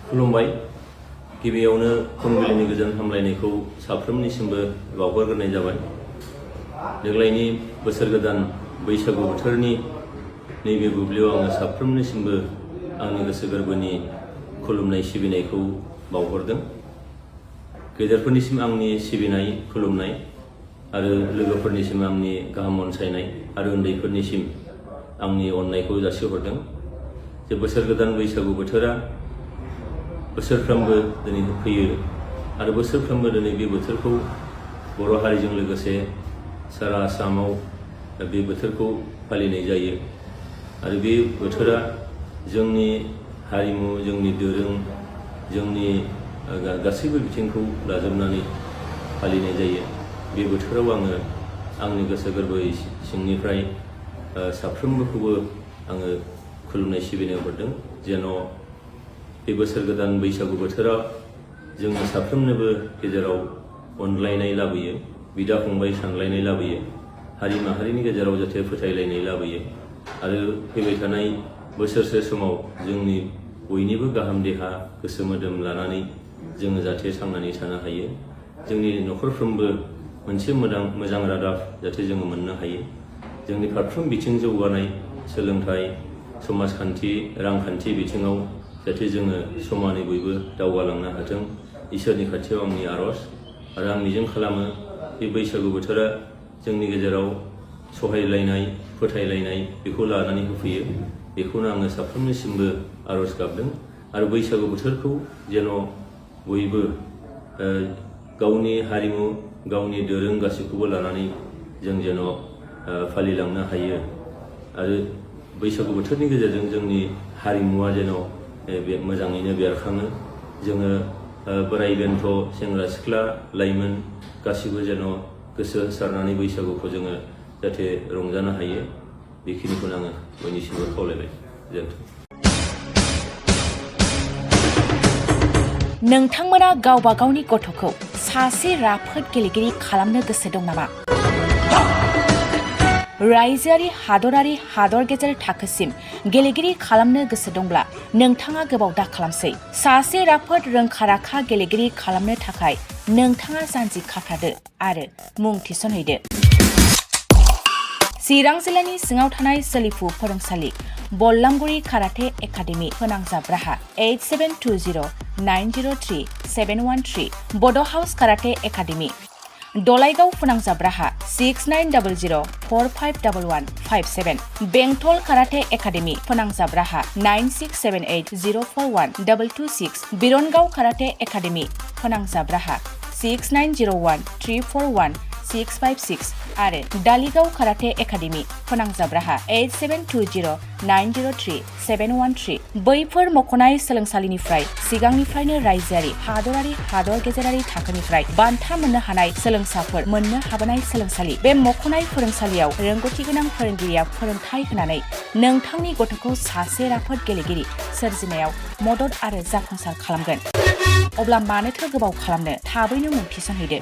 खुलुमबाय। गिबियावनो फुंबिलिनि गोजोन हामलायनायखौ साफ्रोमनिसिमबो बावहरग्रोनाय जाबाय। देग्लायनि बोसोर गोदान बैसागु बोथोरनि नैबे बुब्लियाव आङो साफ्रोमनिसिमबो आंनि गोसो गोरबोनि खुलुमनाय सिबिनायखौ बावहरदों। गेदेरफोरनिसिम आंनि सिबिनाय खुलुमनाय आरो लोगोफोरनिसिम आंनि गाहाम अनसायनाय आरो उन्दैफोरनिसिम आंनि अननायखौ जासिहरदों। जे बोसोर गोदान बैसागु बोथोरा बोसोरफ्रोमबो दिनै फैयो आरो बोसोरफ्रोमबो दिनै बे बोथोरखौ बर' हारिजों लोगोसे सारा आसामाव बे बोथोरखौ फालिनाय जायो आरो बे बोथोरा जोंनि हारिमु, जोंनि दोरों, जोंनि गासैबो बिथिंखौ लाजोबनानै फालिनाय जायो। बे बोथोराव आङो आंनि गोसो गोरबो सिंनिफ्राय साफ्रोमबोखौबो आङो खुलुमनाय सिबिनाय हरदों। जेन' बे बोसोर गोदान बैसागु बोथोराव जोंनि साफ्रोमनोबो गेजेराव अनलायनाय लाबोयो, बिदा फंबाय सानलायनाय लाबोयो, हारि माहारिनि गेजेराव जाहाथे फोथायलायनाय लाबोयो आरो फैबाय थानाय बोसोरसे समाव जोंनि बयनिबो गाहाम देहा गोसो मोदोम लानानै जोङो जाहाथे थांनानै थानो हायो। जोंनि न'खरफ्रोमबो मोनसे मोजां रादाब जाहाथे जोङो मोननो हायो। जोंनि फारफ्रोम बिथिं जौगानाय, सोलोंथाइ, समाजखान्थि, रांखान्थि बिथिङाव जाहाथे जोङो समानै बयबो दावगालांनो हाथों। इसोरनि खाथियाव आंनि आर'ज आरो आं मिजिं खालामो बे बैसागु बोथोरा जोंनि गेजेराव सहायलायनाय, फोथायलायनाय बेखौ लानानै होफैयो। बेखौनो आङो साफ्रोमनिसिमबो आर'ज गाबदों आरो बैसागु बोथोरखौ जेन' बयबो गावनि हारिमु, गावनि दोरों गासैखौबो लानानै जों जेन' फालिलांनो हायो आरो बैसागु बोथोरनि गेजेरजों जोंनि हारिमुवा जेन' मोजाङैनो बेरखाङो। जोङो बोराइ बेन्थ', सेंग्रा सिख्ला, लाइमोन गासिबो जेन' गोसो होसारनानै बैसागुखौ जोङो जाहाथे रंजानो हायो। बेखिनिखौनो आङो बयनिसिमबो खावलायबाय। गोजोन्थों। नोंथांमोना गावबा गावनि गथ'खौ सासे राफोद गेलेगिरि खालामनो गोसो दं नामा? रायजोआरि, हादरारि, हादर गेजेर थाखोसिम गेलेगिरि खालामनो गोसो दंब्ला नोंथाङा गोबाव दा खालामसै। सासे राफोद रोंखा-राखा गेलेगिरि खालामनो थाखाय नोंथाङा जानजि खाफ्रादो आरो मुं थिसनहैदो। चिरां जिल्लानि सिङाव थानाय सोलिफु फोरोंसालि बल्लामगुरि काराटे एकाडेमि फोनांजाब राहा 8720903713 बड' हाउस काराटे एकाडेमि दलाइगाव फोनांजाब राहा 6900451157 बेंटल काराटे एकाडेमि फोनांजाब राहा 9678041226 बिरनगाव काराटे एकाडेमि फोनांजाब राहा 6901341656 आरो दालिगाव काराटे एकाडेमि फोनांजाब राहा 8720903713 बैफोर मख'नाय सोलोंसालिनिफ्राय सिगांनिफ्रायनो रायजोआरि, हादरारि, हादर गेजेरारि थाखोनिफ्राय बान्था मोननो हानाय सोलोंसाफोर मोननो हाबोनाय सोलोंसालि। बे मख'नाय फोरोंसालियाव रोंगौथि गोनां फोरोंगिरिया फोरोंथाय होनानै नोंथांनि गथ'खौ सासे राफोद गेलेगिरि सोरजिनायाव मदद आरो जाफुंसार खालामगोन। अब्ला मानोथो गोबाव खालामनो, थाबैनो मुं थिसनहैदो।